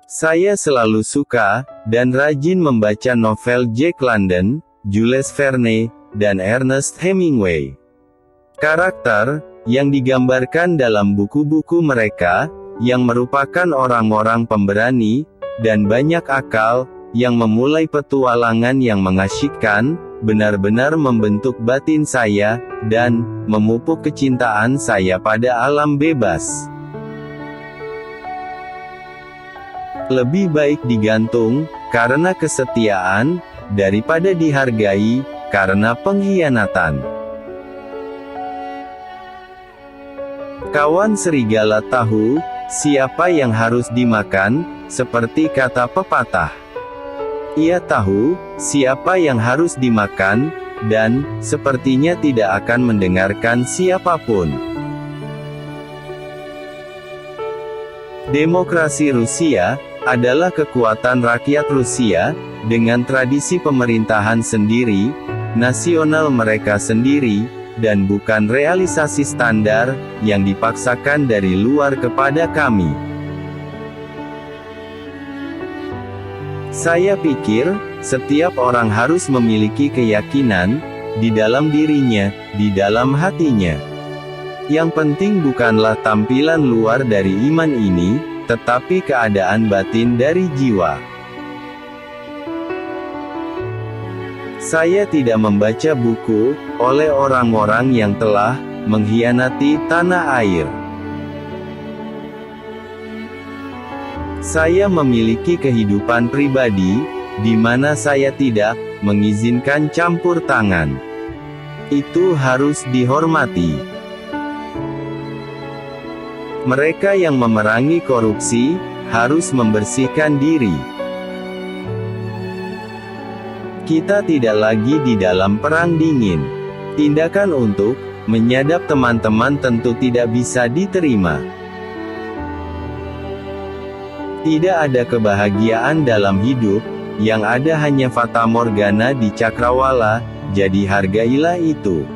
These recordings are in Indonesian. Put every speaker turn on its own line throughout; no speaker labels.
Saya selalu suka, dan rajin membaca novel Jack London, Jules Verne, dan Ernest Hemingway. Karakter yang digambarkan dalam buku-buku mereka, yang merupakan orang-orang pemberani, dan banyak akal, yang memulai petualangan yang mengasyikkan, benar-benar membentuk batin saya, dan memupuk kecintaan saya pada alam bebas. Lebih baik digantung, karena kesetiaan, daripada dihargai, karena pengkhianatan. Kawan serigala tahu, siapa yang harus dimakan, seperti kata pepatah. Ia tahu, siapa yang harus dimakan, dan, sepertinya tidak akan mendengarkan siapapun. Demokrasi Rusia adalah kekuatan rakyat Rusia, dengan tradisi pemerintahan sendiri, nasional mereka sendiri, dan bukan realisasi standar, yang dipaksakan dari luar kepada kami. Saya pikir, setiap orang harus memiliki keyakinan, di dalam dirinya, di dalam hatinya. Yang penting bukanlah tampilan luar dari iman ini, tetapi keadaan batin dari jiwa. Saya tidak membaca buku, oleh orang-orang yang telah mengkhianati tanah air. Saya memiliki kehidupan pribadi, di mana saya tidak mengizinkan campur tangan. Itu harus dihormati. Mereka yang memerangi korupsi, harus membersihkan diri. Kita tidak lagi di dalam perang dingin. Tindakan untuk menyadap teman-teman tentu tidak bisa diterima. Tidak ada kebahagiaan dalam hidup, yang ada hanya fata morgana di cakrawala, jadi hargailah itu.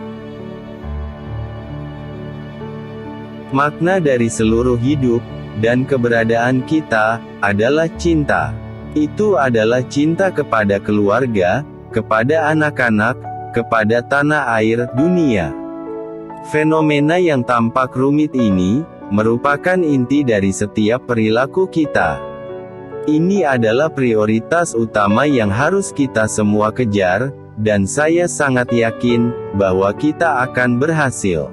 Makna dari seluruh hidup, dan keberadaan kita, adalah cinta. Itu adalah cinta kepada keluarga, kepada anak-anak, kepada tanah air, dunia. Fenomena yang tampak rumit ini, merupakan inti dari setiap perilaku kita. Ini adalah prioritas utama yang harus kita semua kejar, dan saya sangat yakin, bahwa kita akan berhasil.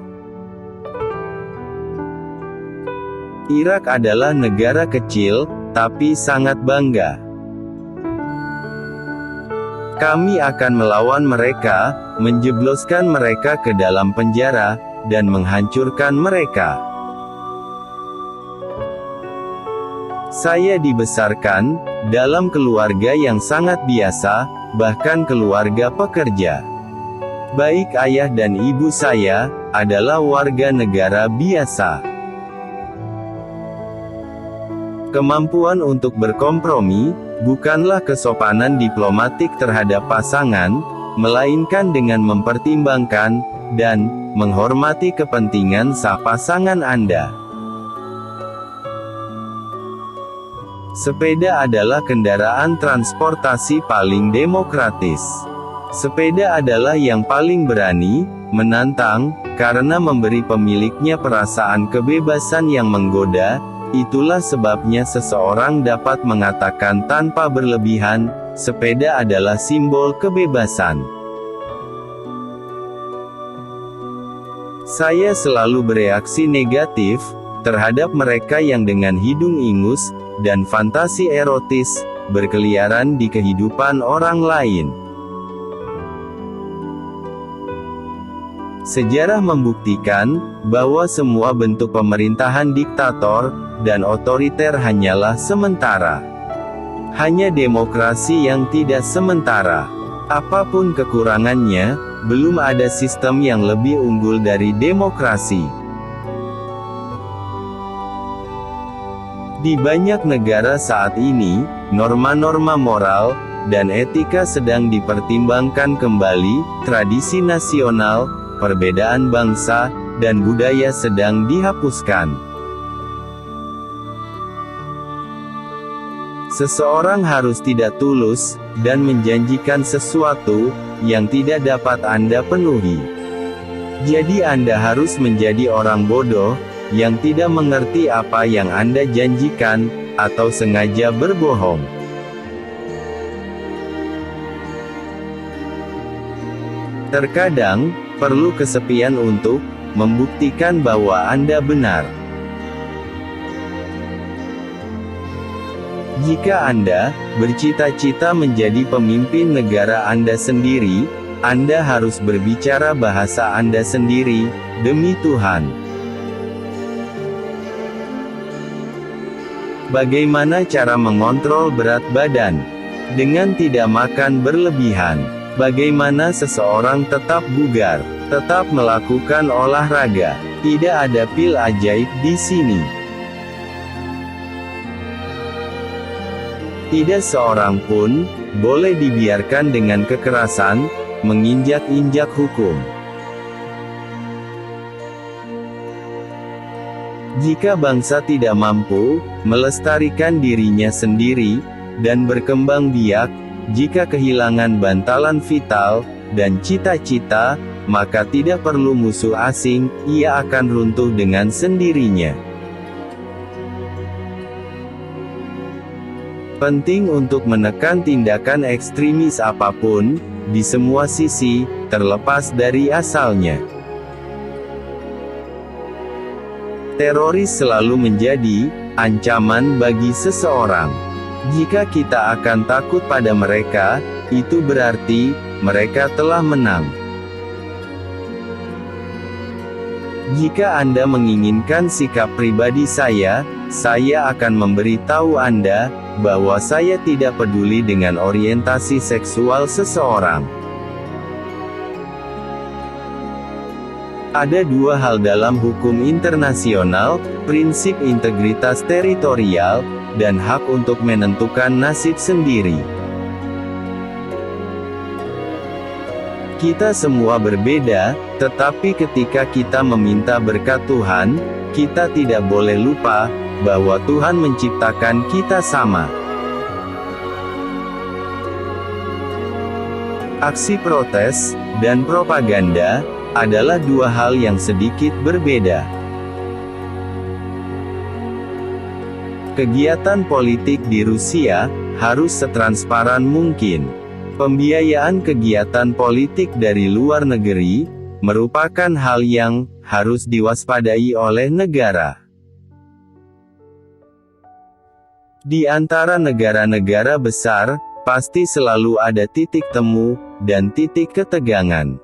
Irak adalah negara kecil, tapi sangat bangga. Kami akan melawan mereka, menjebloskan mereka ke dalam penjara, dan menghancurkan mereka. Saya dibesarkan dalam keluarga yang sangat biasa, bahkan keluarga pekerja. Baik ayah dan ibu saya adalah warga negara biasa. Kemampuan untuk berkompromi, bukanlah kesopanan diplomatik terhadap pasangan, melainkan dengan mempertimbangkan, dan menghormati kepentingan sang pasangan Anda. Sepeda adalah kendaraan transportasi paling demokratis. Sepeda adalah yang paling berani, menantang, karena memberi pemiliknya perasaan kebebasan yang menggoda. Itulah sebabnya seseorang dapat mengatakan tanpa berlebihan, sepeda adalah simbol kebebasan. Saya selalu bereaksi negatif terhadap mereka yang dengan hidung ingus dan fantasi erotis berkeliaran di kehidupan orang lain. Sejarah membuktikan bahwa semua bentuk pemerintahan diktator dan otoriter hanyalah sementara. Hanya demokrasi yang tidak sementara. Apapun kekurangannya, belum ada sistem yang lebih unggul dari demokrasi. Di banyak negara saat ini, norma-norma moral dan etika sedang dipertimbangkan kembali, tradisi nasional, perbedaan bangsa, dan budaya sedang dihapuskan. Seseorang harus tidak tulus, dan menjanjikan sesuatu, yang tidak dapat Anda penuhi. Jadi Anda harus menjadi orang bodoh, yang tidak mengerti apa yang Anda janjikan, atau sengaja berbohong. Terkadang, perlu kesepian untuk membuktikan bahwa Anda benar. Jika Anda bercita-cita menjadi pemimpin negara Anda sendiri, Anda harus berbicara bahasa Anda sendiri, demi Tuhan. Bagaimana cara mengontrol berat badan? Dengan tidak makan berlebihan. Bagaimana seseorang tetap bugar, tetap melakukan olahraga? Tidak ada pil ajaib di sini. Tidak seorang pun boleh dibiarkan dengan kekerasan menginjak-injak hukum. Jika bangsa tidak mampu melestarikan dirinya sendiri dan berkembang biak, jika kehilangan bantalan vital dan cita-cita, maka tidak perlu musuh asing, ia akan runtuh dengan sendirinya. Penting untuk menekan tindakan ekstremis apapun, di semua sisi, terlepas dari asalnya. Teroris selalu menjadi ancaman bagi seseorang. Jika kita akan takut pada mereka, itu berarti mereka telah menang. Jika Anda menginginkan sikap pribadi saya akan memberitahu Anda bahwa saya tidak peduli dengan orientasi seksual seseorang. Ada dua hal dalam hukum internasional, prinsip integritas teritorial, dan hak untuk menentukan nasib sendiri. Kita semua berbeda, tetapi ketika kita meminta berkat Tuhan, kita tidak boleh lupa bahwa Tuhan menciptakan kita sama. Aksi protes dan propaganda adalah dua hal yang sedikit berbeda. Kegiatan politik di Rusia harus setransparan mungkin. Pembiayaan kegiatan politik dari luar negeri merupakan hal yang harus diwaspadai oleh negara. Di antara negara-negara besar, pasti selalu ada titik temu dan titik ketegangan.